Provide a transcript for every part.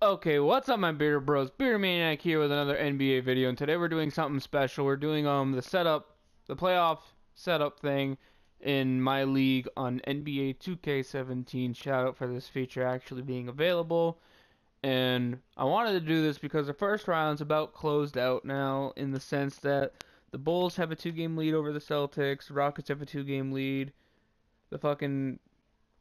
Okay, what's up, my bearded bros? Bearded Maniac here with another NBA video, and today we're doing something special. We're doing the playoff setup thing in my league on NBA 2K17. Shout out for this feature actually being available. And I wanted to do this because the first round's about closed out now, in the sense that the Bulls have a 2-game lead over the Celtics, the Rockets have a 2-game lead, the fucking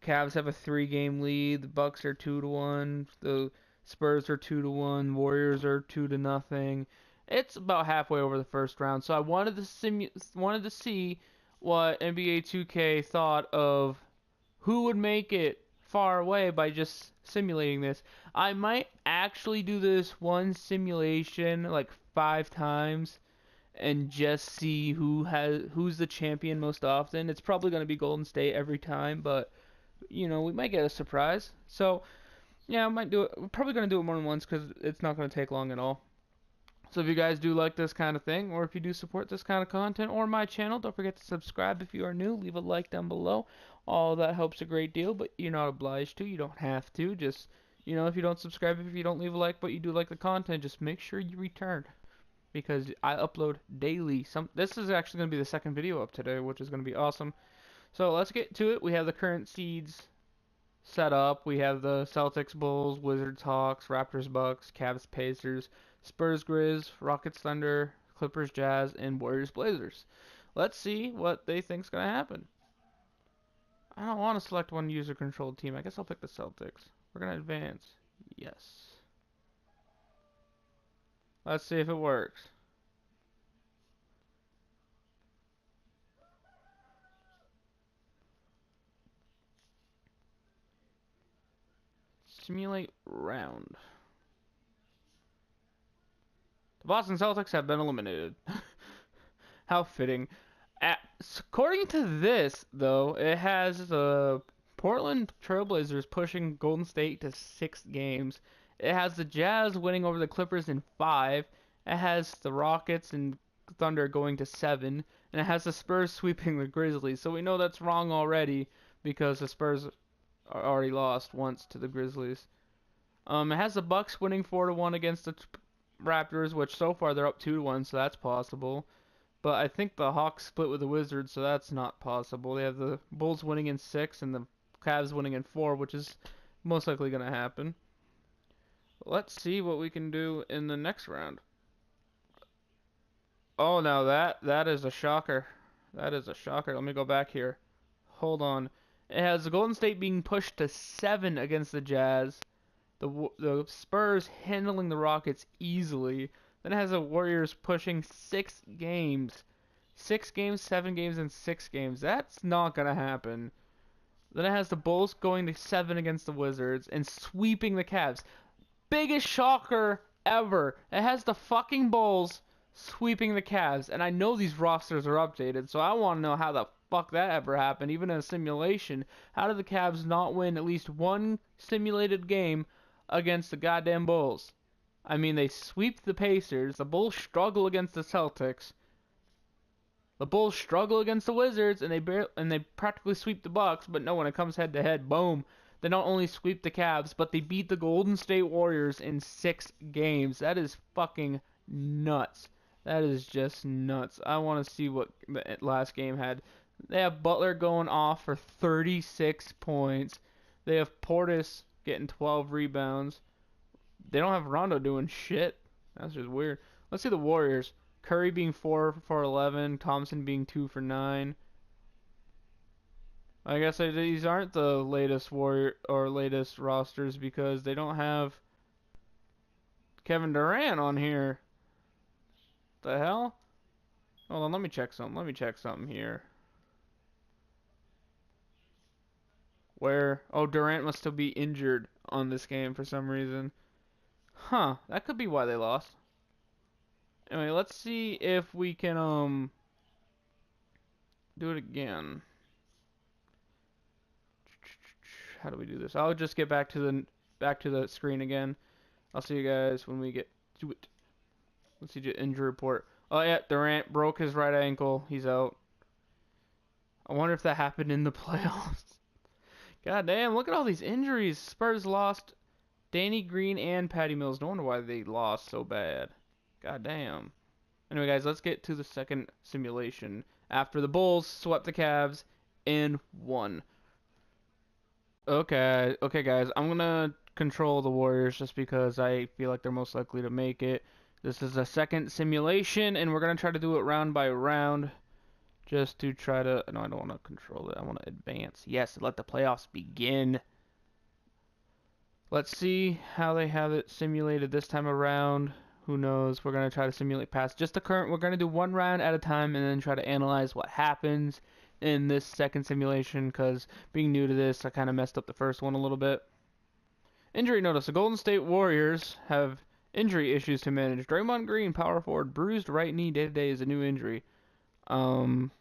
Cavs have a 3-game lead. The Bucks are 2-1. The Spurs are 2-1. Warriors are 2-0. It's about halfway over the first round. So I wanted to see what NBA 2K thought of who would make it far away by just simulating this. I might actually do this one simulation like 5 times and just see who's the champion most often. It's probably going to be Golden State every time, but we might get a surprise. So, yeah, I might do it. We're probably going to do it more than once because it's not going to take long at all. So if you guys do like this kind of thing, or if you do support this kind of content or my channel, don't forget to subscribe if you are new. Leave a like down below. All that helps a great deal, but you're not obliged to. You don't have to. Just, if you don't subscribe, if you don't leave a like, but you do like the content, just make sure you return. Because I upload daily. This is actually going to be the second video up today, which is going to be awesome. So let's get to it. We have the current seeds set up. We have the Celtics, Bulls, Wizards, Hawks, Raptors, Bucks, Cavs, Pacers, Spurs, Grizz, Rockets, Thunder, Clippers, Jazz, and Warriors, Blazers. Let's see what they think's gonna happen. I don't want to select one user-controlled team. I guess I'll pick the Celtics. We're gonna advance. Yes. Let's see if it works. Simulate round. The Boston Celtics have been eliminated. How fitting. According to this, though, it has the Portland Trailblazers pushing Golden State to 6 games. It has the Jazz winning over the Clippers in 5. It has the Rockets and Thunder going to 7. And it has the Spurs sweeping the Grizzlies. So we know that's wrong already because the Spurs already lost once to the Grizzlies. It has the Bucks winning 4-1 against the Raptors, which so far they're up 2-1, so that's possible. But I think the Hawks split with the Wizards, so that's not possible. They have the Bulls winning in 6 and the Cavs winning in 4, which is most likely going to happen. Let's see what we can do in the next round. Oh, now that is a shocker. That is a shocker. Let me go back here. Hold on. It has the Golden State being pushed to 7 against the Jazz. The Spurs handling the Rockets easily. Then it has the Warriors pushing 6 games. 6 games, 7 games, and 6 games. That's not going to happen. Then it has the Bulls going to 7 against the Wizards and sweeping the Cavs. Biggest shocker ever. It has the fucking Bulls sweeping the Cavs. And I know these rosters are updated, so I want to know how the fuck that ever happened, even in a simulation. How did the Cavs not win at least one simulated game against the goddamn Bulls? I mean, they sweep the Pacers. The Bulls struggle against the Celtics. The Bulls struggle against the Wizards, and they practically sweep the Bucks. But no, when it comes head to head, boom! They not only sweep the Cavs, but they beat the Golden State Warriors in 6 games. That is fucking nuts. That is just nuts. I want to see what the last game had. They have Butler going off for 36 points. They have Portis getting 12 rebounds. They don't have Rondo doing shit. That's just weird. Let's see the Warriors. Curry being 4 for 11. Thompson being 2 for 9. I guess these aren't the latest latest rosters because they don't have Kevin Durant on here. The hell? Hold on, let me check something. Let me check something here. Oh, Durant must still be injured on this game for some reason. Huh, that could be why they lost. Anyway, let's see if we can do it again. How do we do this? I'll just get back to the screen again. I'll see you guys when we get to it. Let's see the injury report. Oh yeah, Durant broke his right ankle. He's out. I wonder if that happened in the playoffs. God damn, look at all these injuries. Spurs lost Danny Green and Patty Mills. No wonder why they lost so bad. God damn. Anyway, guys, let's get to the second simulation. After the Bulls swept the Cavs and won. Okay, guys, I'm gonna control the Warriors just because I feel like they're most likely to make it. This is a second simulation, and we're gonna try to do it round by round, just to try to. No, I don't want to control it. I want to advance. Yes, let the playoffs begin. Let's see how they have it simulated this time around. Who knows? We're gonna try to simulate past just the current. We're gonna do one round at a time, and then try to analyze what happens in this second simulation, because being new to this, I kind of messed up the first one a little bit. Injury notice. The Golden State Warriors have injury issues to manage. Draymond Green, power forward, bruised right knee day-to-day is a new injury. Have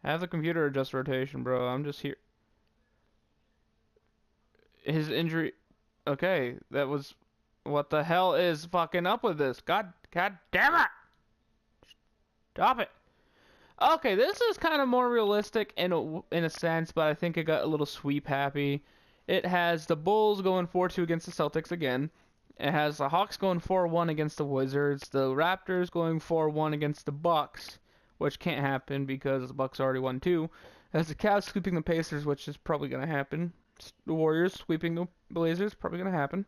the computer adjust rotation, bro. I'm just here. His injury. Okay, that was. What the hell is fucking up with this? God damn it! Stop it. Okay, this is kind of more realistic in a sense, but I think it got a little sweep happy. It has the Bulls going 4-2 against the Celtics again. It has the Hawks going 4-1 against the Wizards. The Raptors going 4-1 against the Bucks, which can't happen because the Bucks already won 2. It has the Cavs sweeping the Pacers, which is probably going to happen. The Warriors sweeping the Blazers, probably going to happen.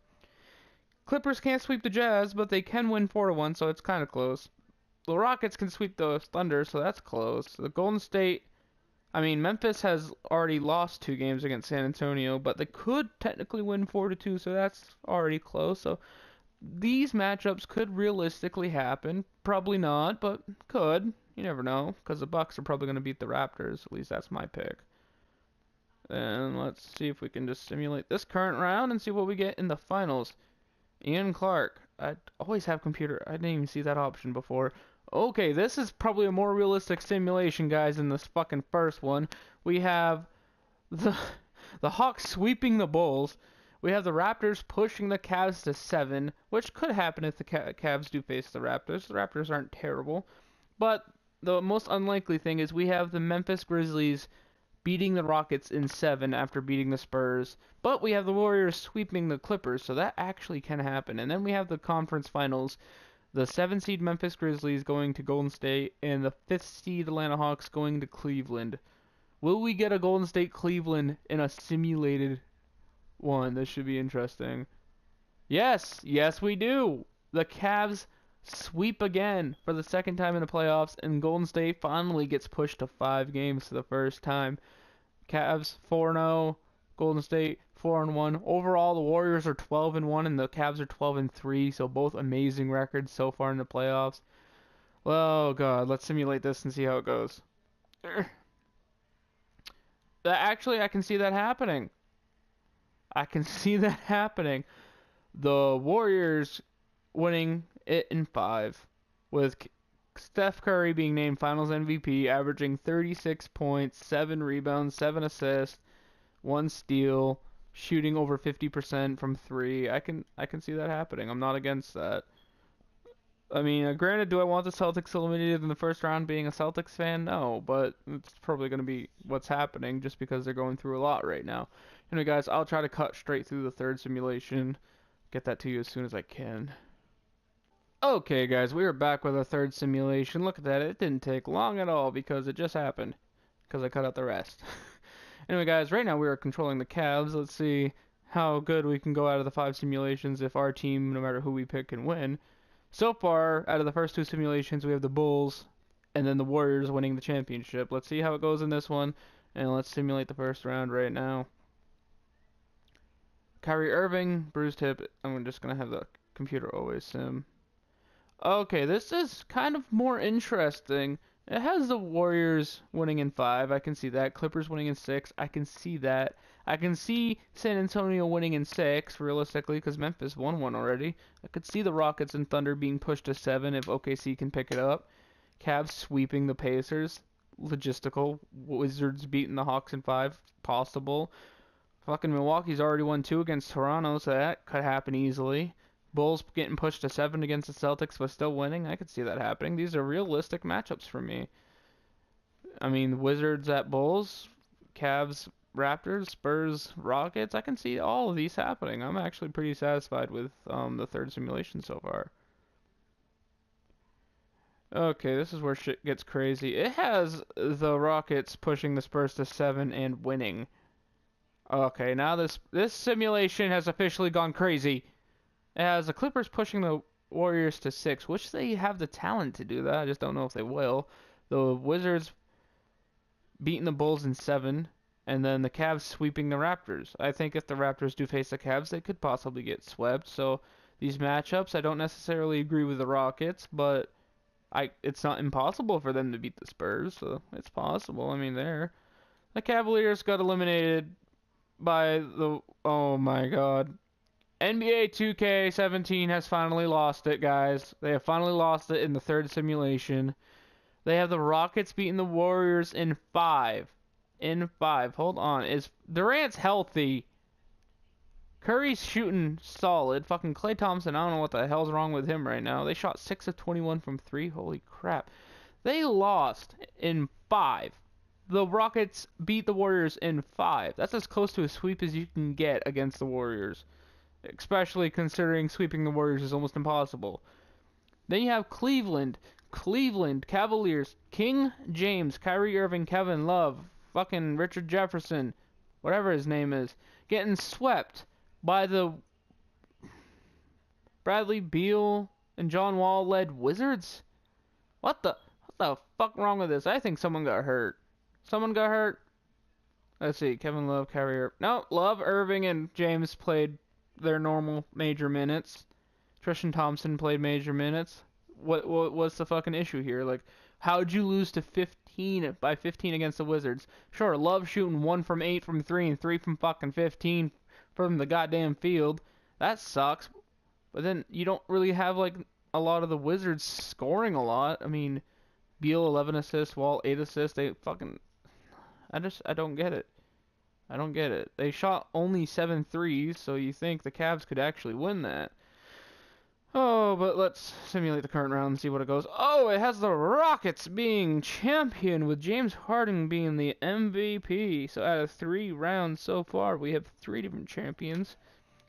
Clippers can't sweep the Jazz, but they can win 4-1, so it's kind of close. The Rockets can sweep the Thunder, so that's close. The Golden State, Memphis has already lost 2 games against San Antonio, but they could technically win 4-2, so that's already close. So these matchups could realistically happen. Probably not, but could. You never know, because the Bucks are probably going to beat the Raptors. At least that's my pick. And let's see if we can just simulate this current round and see what we get in the finals. Ian Clark. I always have computer. I didn't even see that option before. Okay, this is probably a more realistic simulation, guys, than this fucking first one. We have the Hawks sweeping the Bulls. We have the Raptors pushing the Cavs to 7, which could happen if the Cavs do face the Raptors. The Raptors aren't terrible. But the most unlikely thing is we have the Memphis Grizzlies beating the Rockets in 7 after beating the Spurs. But we have the Warriors sweeping the Clippers, so that actually can happen. And then we have the conference finals. The 7 seed Memphis Grizzlies going to Golden State, and the 5th seed Atlanta Hawks going to Cleveland. Will we get a Golden State Cleveland in a simulated one? This should be interesting. Yes we do. The Cavs sweep again for the second time in the playoffs, and Golden State finally gets pushed to 5 games for the first time. Cavs 4-0, Golden State 4-1. Overall, the Warriors are 12-1 and the Cavs are 12-3, so both amazing records so far in the playoffs. Oh god, let's simulate this and see how it goes. Actually, I can see that happening. The Warriors winning it in 5, with Steph Curry being named Finals MVP, averaging 36 points, 7 rebounds, 7 assists, 1 steal, shooting over 50% from 3. I can see that happening. I'm not against that. Granted, do I want the Celtics eliminated in the first round being a Celtics fan? No, but it's probably going to be what's happening just because they're going through a lot right now. Anyway, guys, I'll try to cut straight through the third simulation. Get that to you as soon as I can. Okay, guys, we are back with our third simulation. Look at that. It didn't take long at all because it just happened. Because I cut out the rest. Anyway, guys, right now we are controlling the Cavs. Let's see how good we can go out of the 5 simulations if our team, no matter who we pick, can win. So far, out of the first 2 simulations, we have the Bulls and then the Warriors winning the championship. Let's see how it goes in this one, and let's simulate the first round right now. Kyrie Irving, bruised hip. I'm just going to have the computer always sim. Okay, this is kind of more interesting. It has the Warriors winning in 5. I can see that. Clippers winning in 6. I can see that. I can see San Antonio winning in 6, realistically, because Memphis won 1 already. I could see the Rockets and Thunder being pushed to 7 if OKC can pick it up. Cavs sweeping the Pacers. Logistical. Wizards beating the Hawks in 5. Possible. Fucking Milwaukee's already won 2 against Toronto, so that could happen easily. Bulls getting pushed to 7 against the Celtics but still winning. I could see that happening. These are realistic matchups for me. Wizards at Bulls, Cavs Raptors, Spurs, Rockets. I can see all of these happening. I'm actually pretty satisfied with the third simulation so far. Okay, this is where shit gets crazy. It has the Rockets pushing the Spurs to 7 and winning. Okay, now this simulation has officially gone crazy. It has the Clippers pushing the Warriors to 6, which they have the talent to do that. I just don't know if they will. The Wizards beating the Bulls in 7, and then the Cavs sweeping the Raptors. I think if the Raptors do face the Cavs, they could possibly get swept. So these matchups, I don't necessarily agree with the Rockets, but it's not impossible for them to beat the Spurs, so it's possible. I mean, the Cavaliers got eliminated by the, oh my God. NBA 2K17 has finally lost it, guys. They have finally lost it in the third simulation. They have the Rockets beating the Warriors in 5. In 5. Hold on. Is Durant's healthy? Curry's shooting solid. Fucking Klay Thompson, I don't know what the hell's wrong with him right now. They shot 6 of 21 from 3. Holy crap. They lost in 5. The Rockets beat the Warriors in 5. That's as close to a sweep as you can get against the Warriors. Especially considering sweeping the Warriors is almost impossible. Then you have Cleveland, Cavaliers, King James, Kyrie Irving, Kevin Love, fucking Richard Jefferson, whatever his name is, getting swept by the Bradley Beal and John Wall led Wizards. What the fuck wrong with this? I think someone got hurt. Someone got hurt? Let's see, Kevin Love, Kyrie Irving. No, Love, Irving, and James played their normal major minutes. Tristan Thompson played major minutes. What's the fucking issue here? Like, how'd you lose to 15 by 15 against the Wizards? Sure, Love shooting 1 from 8 from 3 and 3 from fucking 15 from the goddamn field. That sucks. But then you don't really have like a lot of the Wizards scoring a lot. I mean, Beal 11 assists, Wall 8 assists. They fucking I don't get it. I don't get it. They shot only 7 threes, so you think the Cavs could actually win that. Oh, but let's simulate the current round and see what it goes. Oh, it has the Rockets being champion with James Harden being the MVP. So out of 3 rounds so far, we have 3 different champions.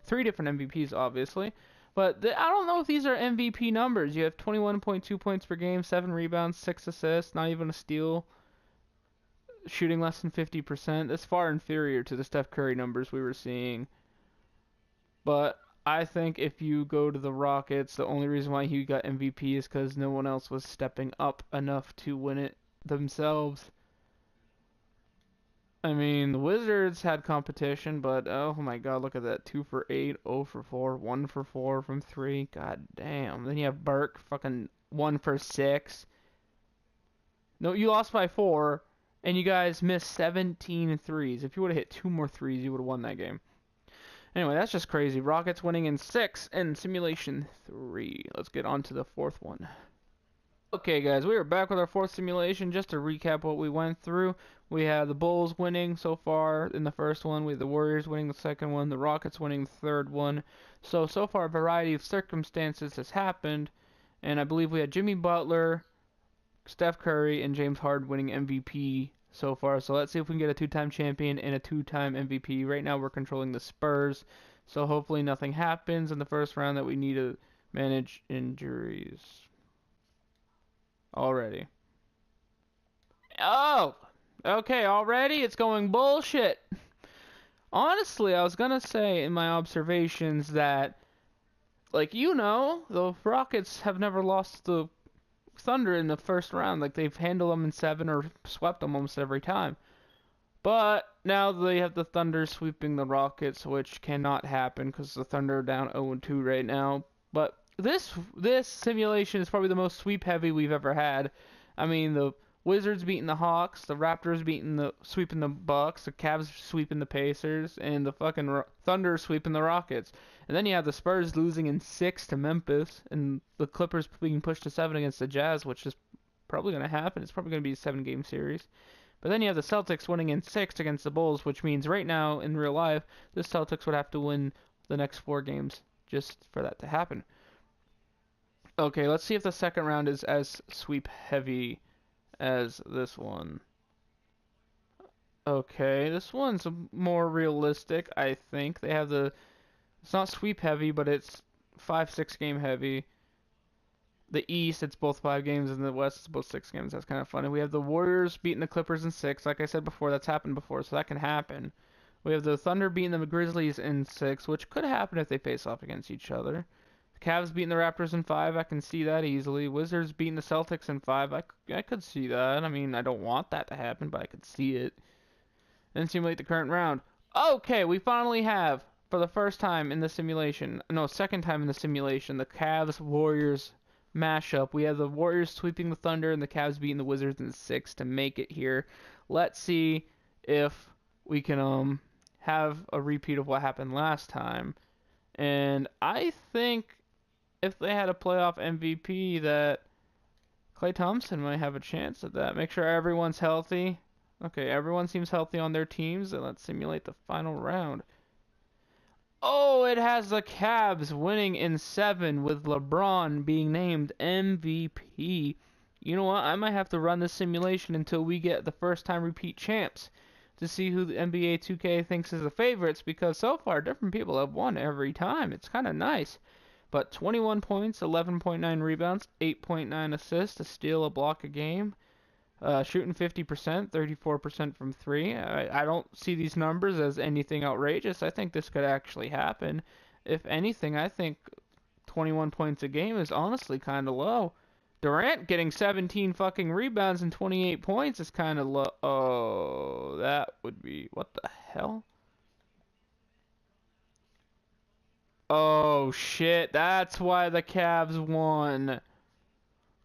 3 different MVPs, obviously. But I don't know if these are MVP numbers. You have 21.2 points per game, 7 rebounds, 6 assists, not even a steal. Shooting less than 50%. That's far inferior to the Steph Curry numbers we were seeing. But I think if you go to the Rockets, the only reason why he got MVP is because no one else was stepping up enough to win it themselves. I mean, the Wizards had competition, but oh my God, look at that. 2 for 8, 0 for 4, 1 for 4 from 3. God damn. Then you have Burke, fucking 1 for 6. No, you lost by 4. And you guys missed 17 threes. If you would have hit 2 more threes, you would have won that game. Anyway, that's just crazy. Rockets winning in 6 and simulation 3. Let's get on to the 4th one. Okay, guys, we are back with our 4th simulation. Just to recap what we went through, we had the Bulls winning so far in the first one. We had the Warriors winning the second one. The Rockets winning the third one. So far, a variety of circumstances has happened. And I believe we had Jimmy Butler, Steph Curry, and James Harden winning MVP so far. So let's see if we can get a 2-time champion and a 2-time MVP. Right now we're controlling the Spurs. So hopefully nothing happens in the first round that we need to manage injuries. Already. Oh! Okay, already it's going bullshit. Honestly, I was gonna say in my observations that, like, the Rockets have never lost the Thunder in the first round. Like, they've handled them in 7 or swept them almost every time. But now they have the Thunder sweeping the Rockets, which cannot happen because the Thunder are down 0-2 right now. But this simulation is probably the most sweep heavy we've ever had. I mean, the Wizards beating the Hawks, the Raptors sweeping the Bucks, the Cavs sweeping the Pacers, and the fucking Thunder sweeping the Rockets. And then you have the Spurs losing in 6 to Memphis, and the Clippers being pushed to 7 against the Jazz, which is probably going to happen. It's probably going to be a 7-game series. But then you have the Celtics winning in 6 against the Bulls, which means right now, in real life, the Celtics would have to win the next 4 games just for that to happen. Okay, let's see if the second round is as sweep heavy as this one. Okay, this one's more realistic, I think. They have it's not sweep heavy, but it's 5-6 game heavy. The East, it's both 5 games, and the West, it's both 6 games. That's kind of funny. We have the Warriors beating the Clippers in 6. Like I said before, that's happened before, so that can happen. We have the Thunder beating the Grizzlies in 6, which could happen if they face off against each other. The Cavs beating the Raptors in 5. I can see that easily. Wizards beating the Celtics in 5. I could see that. I mean, I don't want that to happen, but I could see it. Then simulate the current round. Okay, we finally have, for the first time in the simulation, no, second time in the simulation, the Cavs-Warriors mashup. We have the Warriors sweeping the Thunder and the Cavs beating the Wizards in 6 to make it here. Let's see if we can have a repeat of what happened last time. And I think if they had a playoff MVP that Klay Thompson might have a chance at that. Make sure everyone's healthy. Okay, everyone seems healthy on their teams, and let's simulate the final round. Oh, it has the Cavs winning in 7 with LeBron being named MVP. You know what? I might have to run this simulation until we get the first time repeat champs to see who the NBA 2K thinks is the favorites, because so far different people have won every time. It's kind of nice. But 21 points, 11.9 rebounds, 8.9 assists, a steal, a block a game. Shooting 50%, 34% from 3. I don't see these numbers as anything outrageous. I think this could actually happen. If anything, I think 21 points a game is honestly kind of low. Durant getting 17 fucking rebounds and 28 points is kind of low. Oh, that would be... What the hell? Oh, shit. That's why the Cavs won.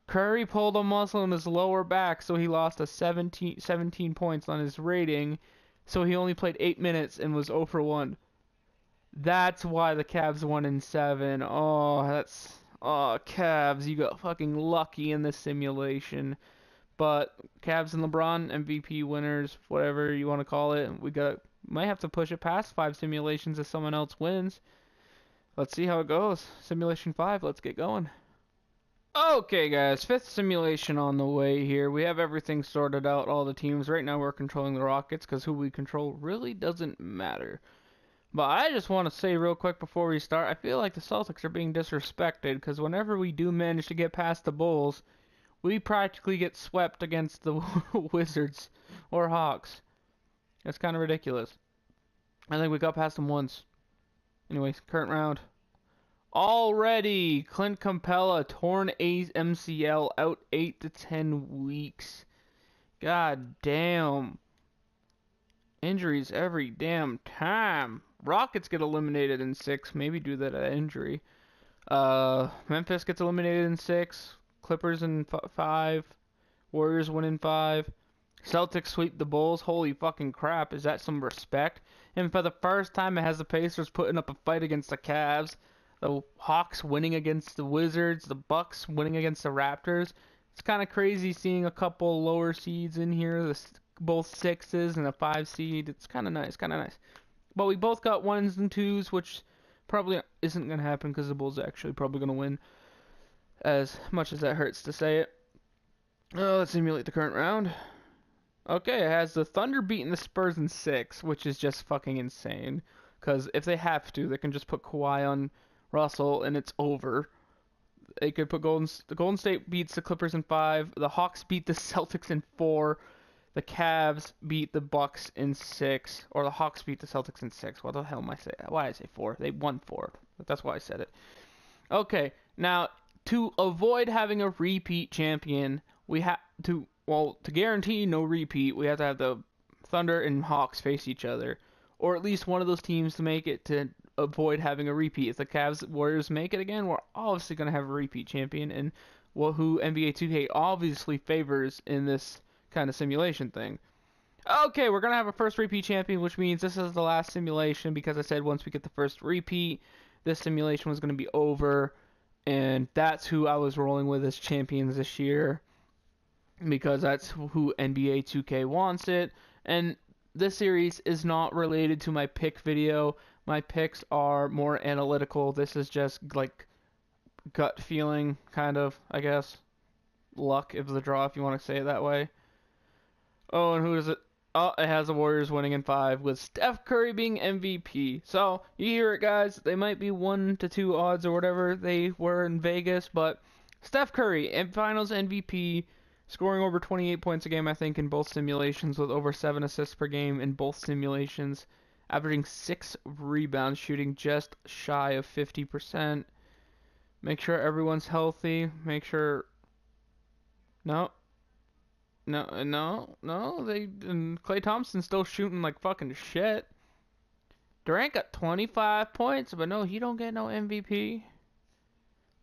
Curry pulled a muscle in his lower back, so he lost 17 points on his rating. So he only played 8 minutes and was 0 for 1. That's why the Cavs won in 7. Oh, Cavs, you got fucking lucky in this simulation. But Cavs and LeBron, MVP winners, whatever you want to call it. Might have to push it past 5 simulations if someone else wins. Let's see how it goes. Simulation 5, let's get going. Okay, guys, 5th simulation on the way here. We have everything sorted out, all the teams. Right now we're controlling the Rockets because who we control really doesn't matter. But I just want to say real quick before we start, I feel like the Celtics are being disrespected because whenever we do manage to get past the Bulls, we practically get swept against the Wizards or Hawks. That's kind of ridiculous. I think we got past them once. Anyways, current round. Already, Clint Capella torn MCL, out 8 to 10 weeks. God damn. Injuries every damn time. Rockets get eliminated in 6, maybe due to that injury. Memphis gets eliminated in 6, Clippers in 5, Warriors win in 5. Celtics sweep the Bulls. Holy fucking crap, is that some respect? And for the first time, it has the Pacers putting up a fight against the Cavs. The Hawks winning against the Wizards, the Bucks winning against the Raptors. It's kind of crazy seeing a couple lower seeds in here, both 6s and a 5 seed. It's kind of nice, But we both got 1s and 2s, which probably isn't going to happen because the Bulls are actually probably going to win, as much as that hurts to say it. Let's simulate the current round. Okay, it has the Thunder beating the Spurs in 6, which is just fucking insane. Because if they have to, they can just put Kawhi on Russell, and it's over. They could put the Golden State beats the Clippers in 5. The Hawks beat the Celtics in 4. The Cavs beat the Bucks in 6. Or the Hawks beat the Celtics in 6. What the hell am I saying? Why did I say 4? They won 4. That's why I said it. Okay, now, to avoid having a repeat champion, we have to guarantee no repeat, we have to have the Thunder and Hawks face each other. Or at least one of those teams to make it to avoid having a repeat. If the Cavs Warriors make it again, we're obviously going to have a repeat champion, and who NBA 2K obviously favors in this kind of simulation thing. Okay, we're going to have a first repeat champion, which means this is the last simulation, because I said once we get the first repeat, this simulation was going to be over, and that's who I was rolling with as champions this year, because that's who NBA 2K wants it. And this series is not related to my pick video. My picks are more analytical. This is just like gut feeling, kind of, I guess. Luck of the draw, if you want to say it that way. Oh, and who is it? Oh, it has the Warriors winning in 5 with Steph Curry being MVP. So, you hear it, guys. They might be 1 to 2 odds or whatever they were in Vegas, but Steph Curry, Finals MVP, scoring over 28 points a game, I think, in both simulations, with over 7 assists per game in both simulations, averaging 6 rebounds, shooting just shy of 50%. Make sure everyone's healthy. Make sure. No. No. Klay Thompson's still shooting like fucking shit. Durant got 25 points, but no, he don't get no MVP.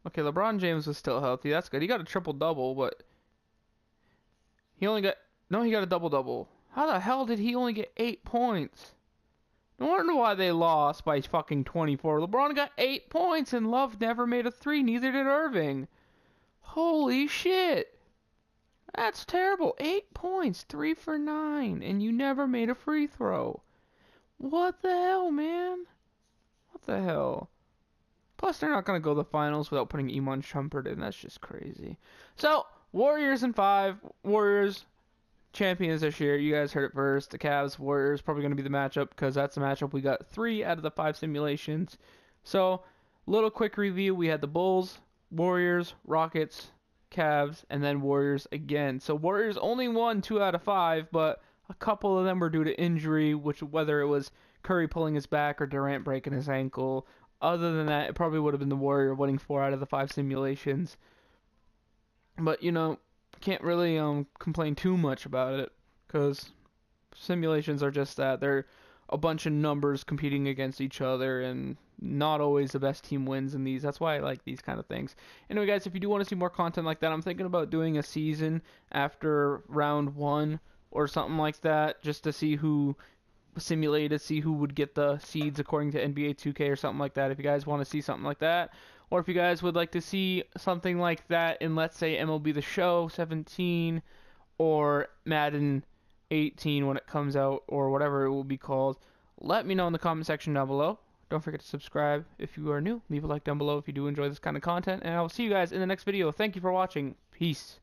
Okay, LeBron James was still healthy. That's good. He got a triple-double, but he only got... No, he got a double-double. How the hell did he only get 8 points? No wonder why they lost by fucking 24. LeBron got 8 points, and Love never made a 3. Neither did Irving. Holy shit. That's terrible. 8 points, 3 for 9, and you never made a free throw. What the hell, man? What the hell? Plus, they're not going to go to the finals without putting Iman Shumpert in. That's just crazy. So, Warriors in 5. Warriors champions this year. You guys heard it first. The Cavs, Warriors, probably going to be the matchup because that's the matchup. We got 3 out of the 5 simulations. So, little quick review. We had the Bulls, Warriors, Rockets, Cavs, and then Warriors again. So, Warriors only won 2 out of 5, but a couple of them were due to injury, which whether it was Curry pulling his back or Durant breaking his ankle. Other than that, it probably would have been the Warrior winning 4 out of the 5 simulations. But, you know, can't really complain too much about it, because simulations are just that. They're a bunch of numbers competing against each other, and not always the best team wins in these. That's why I like these kind of things. Anyway, guys, if you do want to see more content like that, I'm thinking about doing a season after round 1 or something like that, just to see who simulated, see who would get the seeds according to NBA 2K or something like that. If you guys want to see something like that, or if you guys would like to see something like that in, let's say, MLB The Show 17 or Madden 18 when it comes out, or whatever it will be called, let me know in the comment section down below. Don't forget to subscribe if you are new. Leave a like down below if you do enjoy this kind of content, and I will see you guys in the next video. Thank you for watching. Peace.